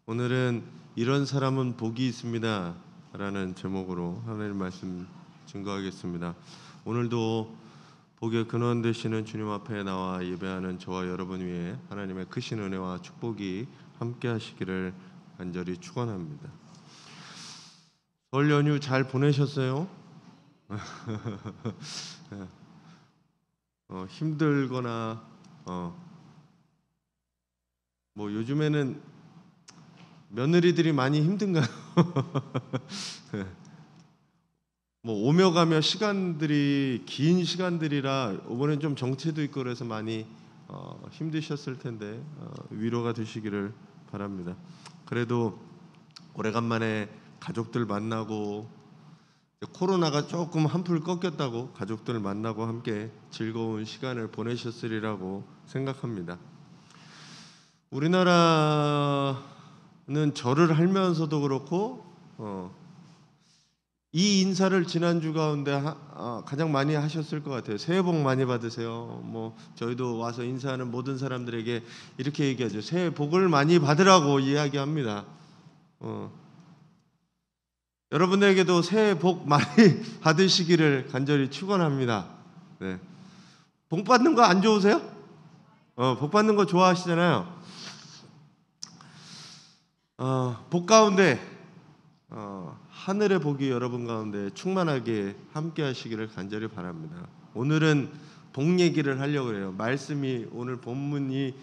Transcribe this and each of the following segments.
오늘은 이런 사람은 복이 있습니다 라는 제목으로 하나님 말씀 증거하겠습니다. 오늘도 복의 근원 되시는 주님 앞에 나와 예배하는 저와 여러분 위에 하나님의 크신 은혜와 축복이 함께 하시기를 간절히 축원합니다. 설 연휴 잘 보내셨어요? 힘들거나 뭐 요즘에는 며느리들이 많이 힘든가요? 뭐 오며 가며 시간들이 긴 시간들이라 이번엔 좀 정체도 있고 그래서 많이 힘드셨을 텐데 위로가 되시기를 바랍니다. 그래도 오래간만에 가족들 만나고 코로나가 조금 한풀 꺾였다고 가족들 만나고 함께 즐거운 시간을 보내셨으리라고 생각합니다. 우리나라는 절을 하면서도 그렇고 이 인사를 지난주 가운데 가장 많이 하셨을 것 같아요. 새해 복 많이 받으세요. 뭐 저희도 와서 인사하는 모든 사람들에게 이렇게 얘기하죠. 새해 복을 많이 받으라고 이야기합니다. 여러분에게도 새해 복 많이 받으시기를 간절히 축원합니다. 네. 복 받는 거 안 좋으세요? 복 받는 거 좋아하시잖아요. 복 가운데 하늘의 복이 여러분 가운데 충만하게 함께 하시기를 간절히 바랍니다. 오늘은 복 얘기를 하려고 해요. 말씀이 오늘 본문이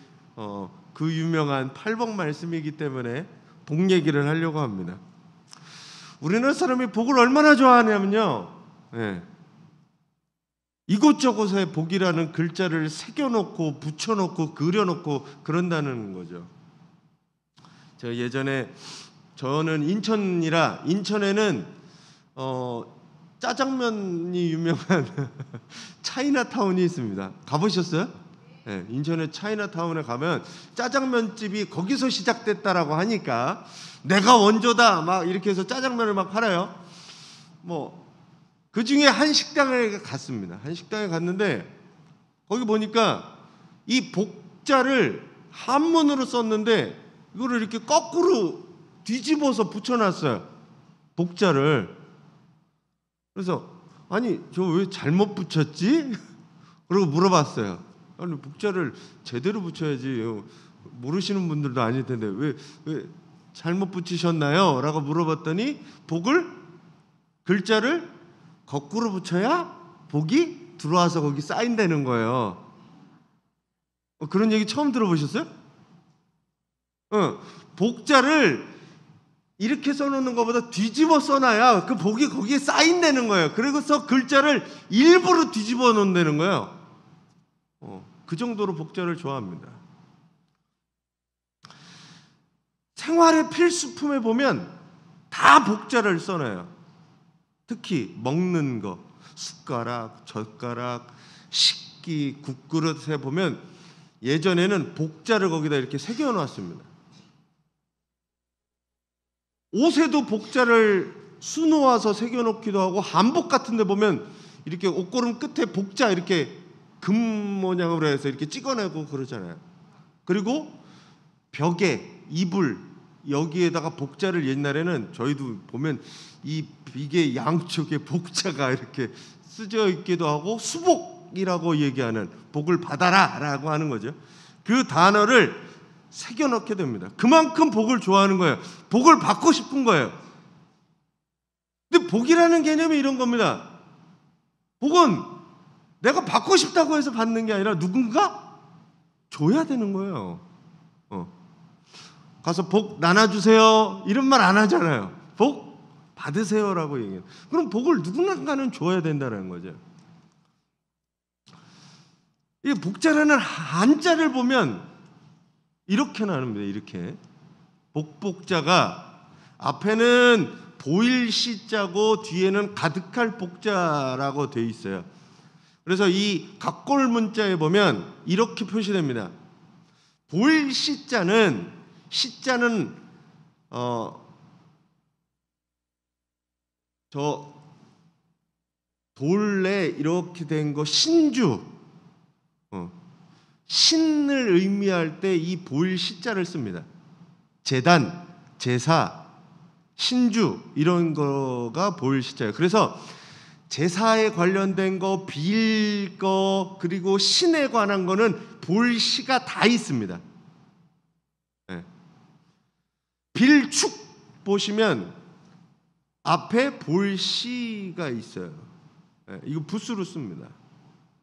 그 유명한 팔복 말씀이기 때문에 복 얘기를 하려고 합니다. 우리나라 사람이 복을 얼마나 좋아하냐면요, 이곳저곳에 복이라는 글자를 새겨놓고 붙여놓고 그려놓고 그런다는 거죠. 제가 예전에 저는 인천이라 인천에는 짜장면이 유명한 차이나타운이 있습니다. 가보셨어요? 네, 인천의 차이나타운에 가면 짜장면집이 거기서 시작됐다라고 하니까 내가 원조다 막 이렇게 해서 짜장면을 막 팔아요. 뭐 그 중에 한 식당에 갔습니다. 한 식당에 갔는데 거기 보니까 이 복자를 한문으로 썼는데 이거를 이렇게 거꾸로 뒤집어서 붙여놨어요. 복자를. 그래서 아니 저 왜 잘못 붙였지? 그러고 물어봤어요. 아니 복자를 제대로 붙여야지. 모르시는 분들도 아닐 텐데 왜 잘못 붙이셨나요? 라고 물어봤더니 복을 글자를 거꾸로 붙여야 복이 들어와서 거기 쌓인다는 거예요. 그런 얘기 처음 들어보셨어요? 복자를 이렇게 써놓는 것보다 뒤집어 써놔야 그 복이 거기에 쌓인다는 거예요. 그래서 글자를 일부러 뒤집어 놓는다는 거예요. 그 정도로 복자를 좋아합니다. 생활의 필수품에 보면 다 복자를 써놔요. 특히 먹는 거, 숟가락, 젓가락, 식기, 국그릇에 보면 예전에는 복자를 거기다 이렇게 새겨놨습니다. 옷에도 복자를 수놓아서 새겨놓기도 하고 한복 같은 데 보면 이렇게 옷고름 끝에 복자 이렇게 금 모양으로 해서 이렇게 찍어내고 그러잖아요. 그리고 벽에 이불 여기에다가 복자를 옛날에는 저희도 보면 이 비계 양쪽에 복자가 이렇게 쓰여 있기도 하고 수복이라고 얘기하는 복을 받아라 라고 하는 거죠. 그 단어를 새겨넣게 됩니다. 그만큼 복을 좋아하는 거예요. 복을 받고 싶은 거예요. 근데 복이라는 개념이 이런 겁니다. 복은 내가 받고 싶다고 해서 받는 게 아니라 누군가 줘야 되는 거예요. 가서 복 나눠주세요 이런 말 안 하잖아요. 복 받으세요라고 얘기해요. 그럼 복을 누군가는 줘야 된다는 거죠. 이 복자라는 한자를 보면 이렇게 나눕니다. 이렇게 복자가 앞에는 보일 시자고 뒤에는 가득할 복자라고 되어 있어요. 그래서 이 각골 문자에 보면 이렇게 표시됩니다. 보일 시자는 저 돌에 이렇게 된 거 신주 신을 의미할 때 이 보일 시자를 씁니다. 제단, 제사, 신주 이런 거가 보일 시자예요. 그래서 제사에 관련된 거, 빌 거, 그리고 신에 관한 거는 볼 시가 다 있습니다. 네. 빌축 보시면 앞에 볼 시가 있어요. 네. 이거 붓으로 씁니다.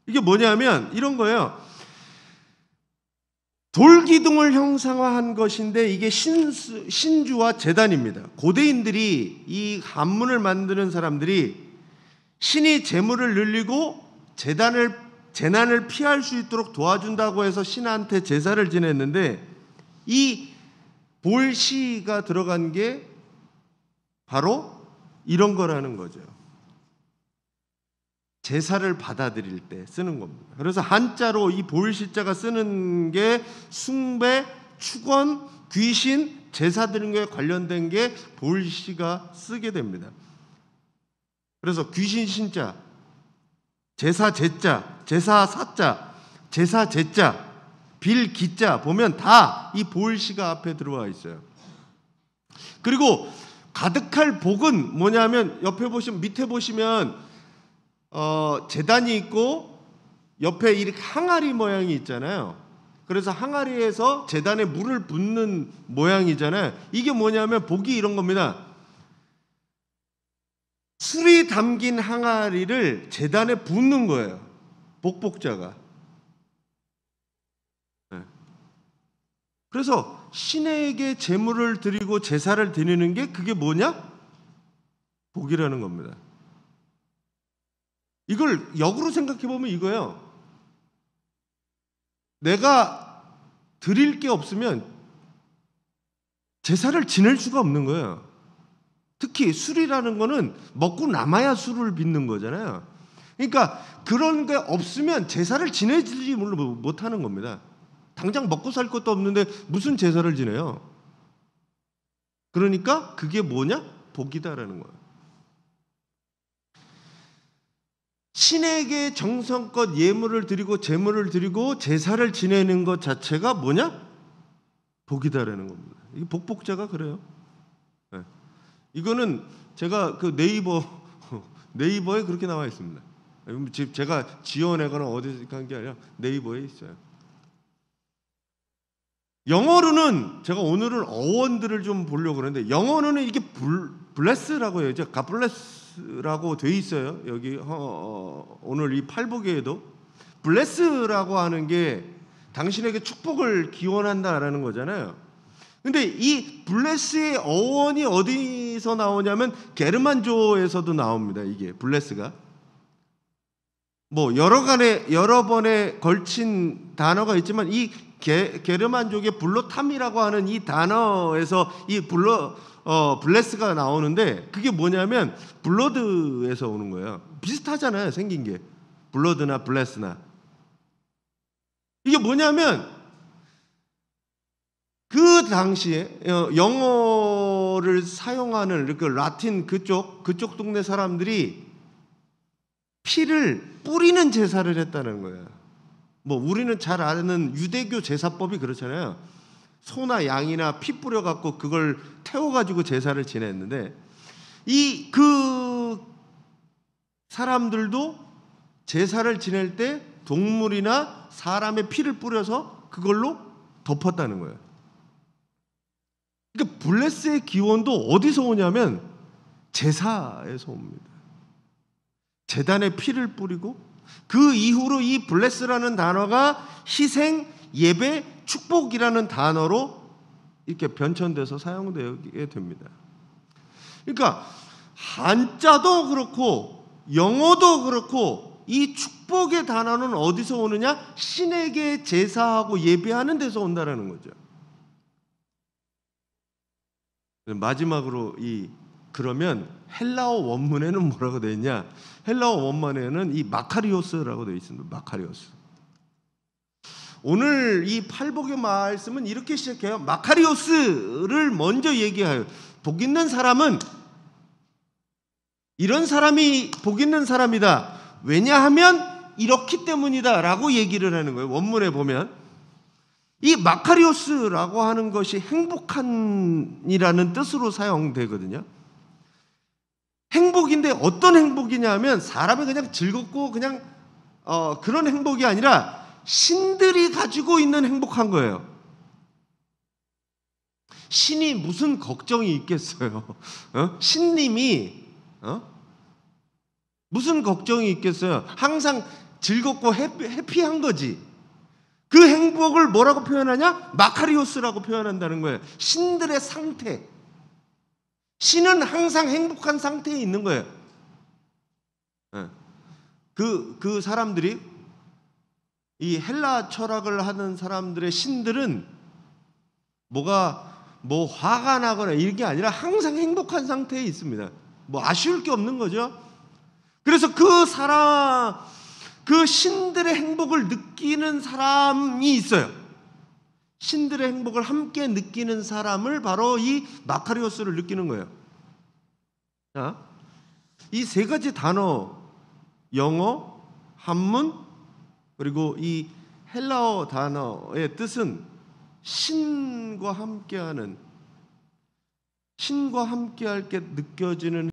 이게 뭐냐면 이런 거예요. 돌기둥을 형상화한 것인데 이게 신주와 제단입니다. 고대인들이 이 한문을 만드는 사람들이 신이 재물을 늘리고 재난을 피할 수 있도록 도와준다고 해서 신한테 제사를 지냈는데 이 볼시가 들어간 게 바로 이런 거라는 거죠. 제사를 받아들일 때 쓰는 겁니다. 그래서 한자로 이 볼시자가 쓰는 게 숭배, 축원, 귀신, 제사 드리는 거에 관련된 게 볼시가 쓰게 됩니다. 그래서 귀신 신자, 제사 제자, 제사 사자, 제사 제자, 빌 기자 보면 다 이 볼시가 앞에 들어와 있어요. 그리고 가득할 복은 뭐냐면 옆에 보시면 밑에 보시면 제단이 있고 옆에 이렇게 항아리 모양이 있잖아요. 그래서 항아리에서 제단에 물을 붓는 모양이잖아요. 이게 뭐냐면 복이 이런 겁니다. 술이 담긴 항아리를 제단에 붓는 거예요. 복복자가. 네. 그래서 신에게 제물을 드리고 제사를 드리는 게 그게 뭐냐? 복이라는 겁니다. 이걸 역으로 생각해 보면 이거예요. 내가 드릴 게 없으면 제사를 지낼 수가 없는 거예요. 특히 술이라는 거는 먹고 남아야 술을 빚는 거잖아요. 그러니까 그런 게 없으면 제사를 지내지 못하는 겁니다. 당장 먹고 살 것도 없는데 무슨 제사를 지내요? 그러니까 그게 뭐냐? 복이다라는 거예요. 신에게 정성껏 예물을 드리고 제물을 드리고 제사를 지내는 것 자체가 뭐냐? 복이다라는 겁니다. 이 복복자가 그래요. 네. 이거는 제가 그 네이버에 그렇게 나와 있습니다. 제가 지어내거나 어디서 한 게 아니라 네이버에 있어요. 영어로는 제가 오늘은 어원들을 좀 보려고 그러는데 영어로는 이게 블레스라고 해요. 갓블레스라고 돼 있어요. 여기 오늘 이 팔복에도 블레스라고 하는 게 당신에게 축복을 기원한다라는 거잖아요. 근데 이 블레스의 어원이 어디서 나오냐면 게르만조에서도 나옵니다. 이게 블레스가 뭐 여러 번에 걸친 단어가 있지만 이 게르만족의 블로탐이라고 하는 이 단어에서 이 블레스가 나오는데 그게 뭐냐면 블러드에서 오는 거예요. 비슷하잖아요. 생긴 게 블러드나 블레스나. 이게 뭐냐면 그 당시에 영어를 사용하는 그 라틴 그쪽 동네 사람들이 피를 뿌리는 제사를 했다는 거예요. 뭐 우리는 잘 아는 유대교 제사법이 그렇잖아요. 소나 양이나 피 뿌려갖고 그걸 태워가지고 제사를 지냈는데 그 사람들도 제사를 지낼 때 동물이나 사람의 피를 뿌려서 그걸로 덮었다는 거예요. 그러니까 블레스의 기원도 어디서 오냐면 제사에서 옵니다. 제단에 피를 뿌리고 그 이후로 이 블레스라는 단어가 희생, 예배, 축복이라는 단어로 이렇게 변천돼서 사용되게 됩니다. 그러니까 한자도 그렇고 영어도 그렇고 이 축복의 단어는 어디서 오느냐? 신에게 제사하고 예배하는 데서 온다라는 거죠. 마지막으로 그러면 헬라어 원문에는 뭐라고 되어 있냐? 헬라어 원문에는 이 마카리오스라고 되어 있습니다. 마카리오스. 오늘 이 팔복의 말씀은 이렇게 시작해요. 마카리오스를 먼저 얘기해요. 복 있는 사람은 이런 사람이 복 있는 사람이다. 왜냐하면 이렇기 때문이다 라고 얘기를 하는 거예요. 원문에 보면 이 마카리오스라고 하는 것이 행복한이라는 뜻으로 사용되거든요. 행복인데 어떤 행복이냐면 사람이 그냥 즐겁고 그냥 그런 행복이 아니라 신들이 가지고 있는 행복한 거예요. 신이 무슨 걱정이 있겠어요? 신님이 무슨 걱정이 있겠어요? 항상 즐겁고 해피한 거지. 그 행복을 뭐라고 표현하냐? 마카리오스라고 표현한다는 거예요. 신들의 상태. 신은 항상 행복한 상태에 있는 거예요. 그 사람들이, 이 헬라 철학을 하는 사람들의 신들은 뭐 화가 나거나 이런 게 아니라 항상 행복한 상태에 있습니다. 뭐 아쉬울 게 없는 거죠. 그래서 그 신들의 행복을 느끼는 사람이 있어요. 신들의 행복을 함께 느끼는 사람을 바로 이 마카리오스를 느끼는 거예요. 자, 이 세 가지 단어, 영어, 한문, 그리고 이 헬라어 단어의 뜻은 신과 함께할 게 느껴지는